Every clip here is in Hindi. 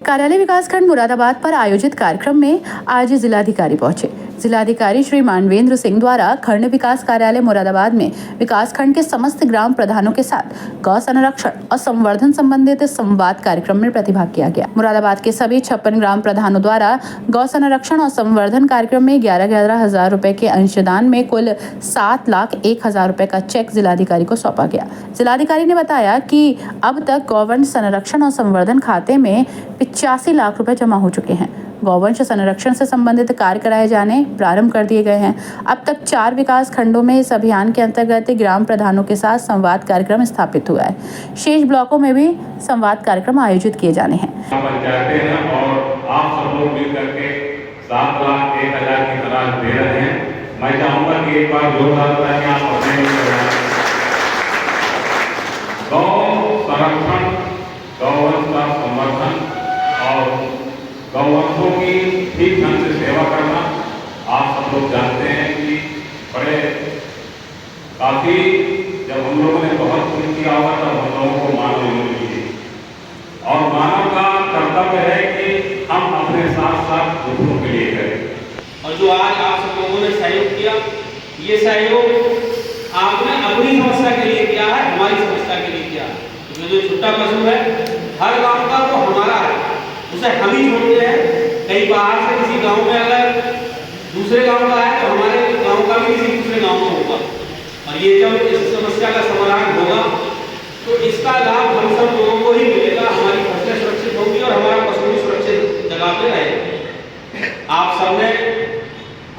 कार्यालय विकासखंड मुरादाबाद पर आयोजित कार्यक्रम में आज जिलाधिकारी पहुंचे। जिलाधिकारी श्री मानवेंद्र सिंह द्वारा खंड विकास कार्यालय मुरादाबाद में विकासखंड के समस्त ग्राम प्रधानों के साथ गौ संरक्षण और संवर्धन संबंधित संवाद कार्यक्रम में प्रतिभाग किया गया। मुरादाबाद के सभी 56 ग्राम प्रधानों द्वारा गौ संरक्षण और संवर्धन कार्यक्रम में 11,000 रुपए के अंशदान में कुल 7,01,000 रुपए का चेक जिलाधिकारी को सौंपा गया। जिलाधिकारी ने बताया कि अब तक गौवंश संरक्षण और संवर्धन खाते में 85 लाख रुपए जमा हो चुके हैं। गौवंश संरक्षण से संबंधित कार्य कराए जाने प्रारंभ कर दिए गए हैं। अब तक 4 विकास खंडों में इस अभियान के अंतर्गत ग्राम प्रधानों के साथ संवाद कार्यक्रम स्थापित हुआ है। शेष ब्लॉकों में भी संवाद कार्यक्रम आयोजित किए जाने हैं। पंचायतें हैं और आप सब लोग मिलकर के 7,01,000 की तलाश दे रहे हैं। मैं चाहूंगा कि एक बार जोरदार तालियां आप अपने गौ संरक्षण, गौवंश का संवर्धन और गौवंशों की ठीक ढंग से सेवा करना आप सब लोग जानते हैं कि बड़े काफी जब हम लोगों ने बहुत शुरू किया होगा तब हम लोगों को मानव मिली थी और मानव का कर्तव्य है कि हम अपने साथ साथ दूसरों के लिए करें। और जो आज आप सब लोगों ने सहयोग किया, ये सहयोग आपने अपनी समस्या के लिए किया है, हमारी समस्या के लिए किया है। जो छुट्टा पशु है हर गांव का वो हमारा है, उसे हम ही छोड़ते हैं। कहीं बाहर से किसी गांव में अगर दूसरे गांव का है तो हमारे गांव का भी किसी दूसरे गांव में होगा और ये जब इस समस्या का समाधान होगा तो इसका लाभ हम सब लोगों को ही मिलेगा। हमारी फसलें सुरक्षित होगी और हमारा पशु भी सुरक्षित जगह पे रहेगा। आप सबने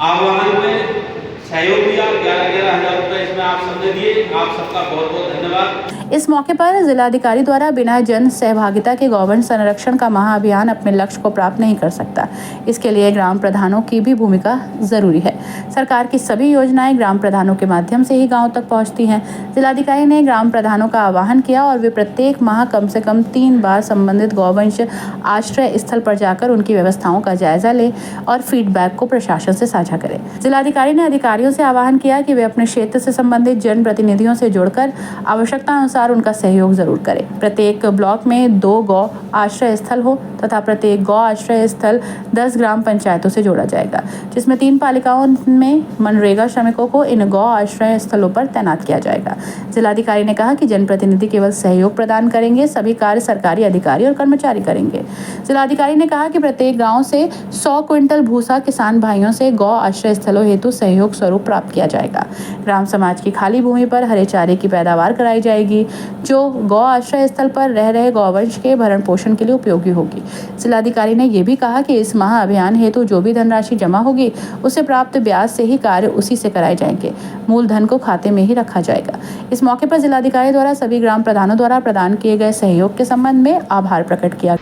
आह्वान में सहयोग दिया, 11,000 रुपए इसमें आप सबने दिए, आप सबका बहुत बहुत धन्यवाद। इस मौके पर जिलाधिकारी द्वारा बिना जन सहभागिता के गौवंश संरक्षण का महाअभियान अपने लक्ष्य को प्राप्त नहीं कर सकता। इसके लिए ग्राम प्रधानों की भी भूमिका जरूरी है। सरकार की सभी योजनाएं ग्राम प्रधानों के माध्यम से ही गांव तक पहुंचती हैं। जिलाधिकारी ने ग्राम प्रधानों का आह्वान किया और वे प्रत्येक माह कम से कम 3 बार संबंधित गौवंश आश्रय स्थल पर जाकर उनकी व्यवस्थाओं का जायजा लें और फीडबैक को प्रशासन से साझा करें। जिलाधिकारी ने अधिकारियों से आह्वान किया कि वे अपने क्षेत्र से संबंधित जनप्रतिनिधियों से जुड़कर आवश्यकता अनुसार उनका सहयोग जरूर करें। प्रत्येक ब्लॉक में 2 गौ आश्रय स्थल हो तथा प्रत्येक गौ आश्रय स्थल 10 ग्राम पंचायतों से जोड़ा जाएगा, जिसमें 3 पालिकाओं में मनरेगा श्रमिकों को इन गौ आश्रय स्थलों पर तैनात किया जाएगा। जिलाधिकारी ने कहा कि जनप्रतिनिधि केवल सहयोग प्रदान करेंगे, सभी कार्य सरकारी अधिकारी और कर्मचारी करेंगे। जिलाधिकारी ने कहा कि प्रत्येक गाँव से 100 क्विंटल भूसा किसान भाइयों से गौ आश्रय स्थलों हेतु सहयोग स्वरूप प्राप्त किया जाएगा। ग्राम समाज की खाली भूमि पर हरे चारे की पैदावार कराई जाएगी, जो गौ आश्रय स्थल पर रह रहे गौवंश के भरण पोषण के लिए उपयोगी होगी। जिलाधिकारी ने यह भी कहा कि इस महा अभियान हेतु जो भी धनराशि जमा होगी उसे प्राप्त ब्याज से ही कार्य उसी से कराए जाएंगे। मूलधन को खाते में ही रखा जाएगा। इस मौके पर जिलाधिकारी द्वारा सभी ग्राम प्रधानों द्वारा प्रदान किए गए सहयोग के संबंध में आभार प्रकट किया।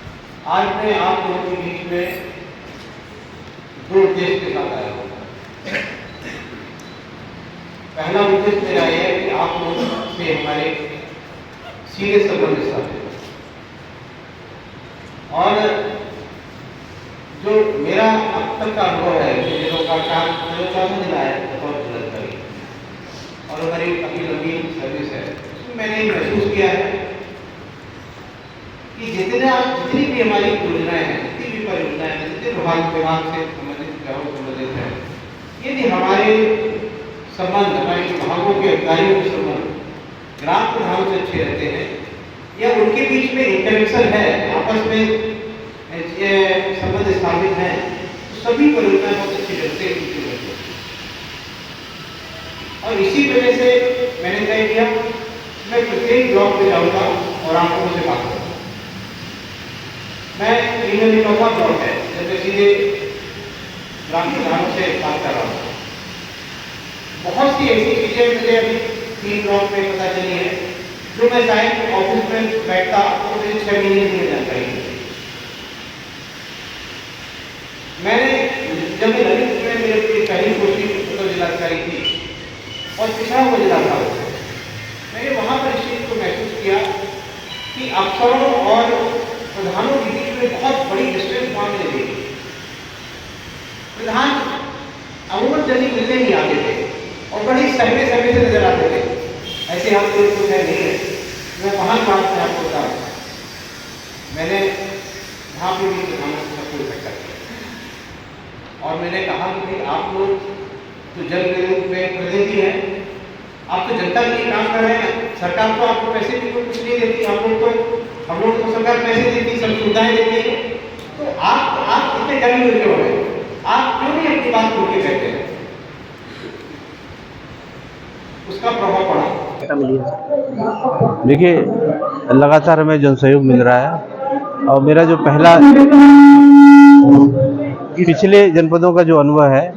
आज मैं आप लोगों के बीच में 2 उद्देश्य के साथ आया हूँ। पहला उद्देश्य मेरा यह है कि आप लोगों से हमारे सीधे संबंध स्थापित और जो मेरा अब तक का अनुभव है कि जिलों का काम जिला है बहुत जिलाधिकारी और हमारी अपनी लंबी सर्विस है, उसमें मैंने महसूस किया है कि जितनी भी हमारी योजनाएं हैं, जितनी भी परियोजनाएं हैं, जितने विभाग से संबंधित है, यदि हमारे संबंध हमारे विभागों के अधिकारियों के संबंध ग्राम प्रधानों से अच्छे रहते हैं या उनके बीच में इंटरेक्शन है, आपस में संबंध स्थापित है, तो सभी परियोजनाएं बहुत अच्छी ढंग से और इसी वजह से मैंने तय किया मैं प्रत्येक ब्लॉक में जाऊंगा और आप लोगों से बात करूंगा। मैं 3 ब्लॉक है जब मैं सीधे ग्राम प्रधानों से बात कर रहा हूँ। बहुत सी ऐसी चीजें मुझे अभी 3 ब्लॉक में पता चली है जो मैं शायद ऑफिस में बैठता तो मुझे 6 महीने की जानकारी है। मैंने जब मैं ललित में मेरी पहली पोस्टिंग तो जिलाधिकारी थी और पिछड़ा हुआ जिला था, मैंने वहाँ पर इस चीज को महसूस किया कि अफसरों और प्रधानों के बीच में बहुत बड़ी डिस्टेंस वहाँ मिल गई। प्रधान अमूमन जल्दी मिलने नहीं आते थे और बड़ी सहमे से नजर आते थे। ऐसे हम लोग तो नहीं है। मैं महान बात से आपको बता, मैंने जहाँ पे भी प्रधानों से सबको इकट्ठा किया। और मैंने कहा कि आप लोग तो जनप्रतिनिधि हैं, आप तो जनता के लिए काम कर रहे हैं। सरकार तो आपको पैसे भी कुछ नहीं देती, हम लोग को सरकार पैसे देती, सब सुविधाएं देती है। तो आप इतने जंग में क्यों हैं? आप क्यों नहीं अपनी बात खोल के कहते हैं? उसका प्रभाव पड़ा। देखिए, लगातार हमें जन सहयोग मिल रहा है और मेरा जो पहला पिछले जनपदों का जो अनुभव है,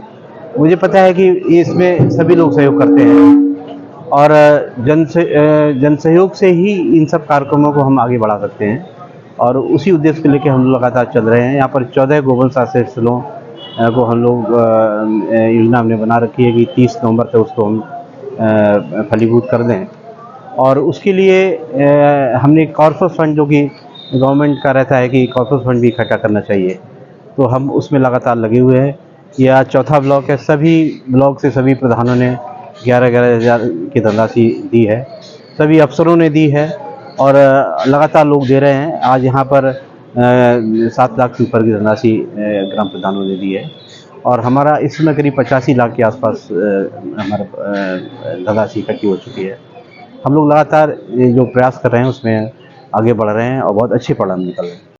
मुझे पता है कि इसमें सभी लोग सहयोग करते हैं और जन सहयोग से ही इन सब कार्यक्रमों को हम आगे बढ़ा सकते हैं और उसी उद्देश्य को लेकर हम लगातार चल रहे हैं। यहाँ पर 14 गोवंश आश्रय स्थलों को हम लोग योजना हमने बना रखी है कि 30 नवंबर तक उसको हम फलीभूत कर दें और उसके लिए हमने कॉर्पस फंड, जो कि गवर्नमेंट का रहता है कि कॉर्पस फंड भी इकट्ठा करना चाहिए, तो हम उसमें लगातार लगे हुए हैं। यह चौथा ब्लॉक है। सभी ब्लॉक से सभी प्रधानों ने 11-11 हज़ार की धनराशि दी है, सभी अफसरों ने दी है और लगातार लोग दे रहे हैं। आज यहाँ पर 7 लाख से ऊपर की धनराशि ग्राम प्रधानों ने दी है और हमारा इस समय करीब 85 लाख के आसपास हमारा धनराशि इकट्ठी हो चुकी है। हम लोग लगातार जो प्रयास कर रहे हैं उसमें आगे बढ़ रहे हैं और बहुत अच्छे परिणाम निकल रहे हैं।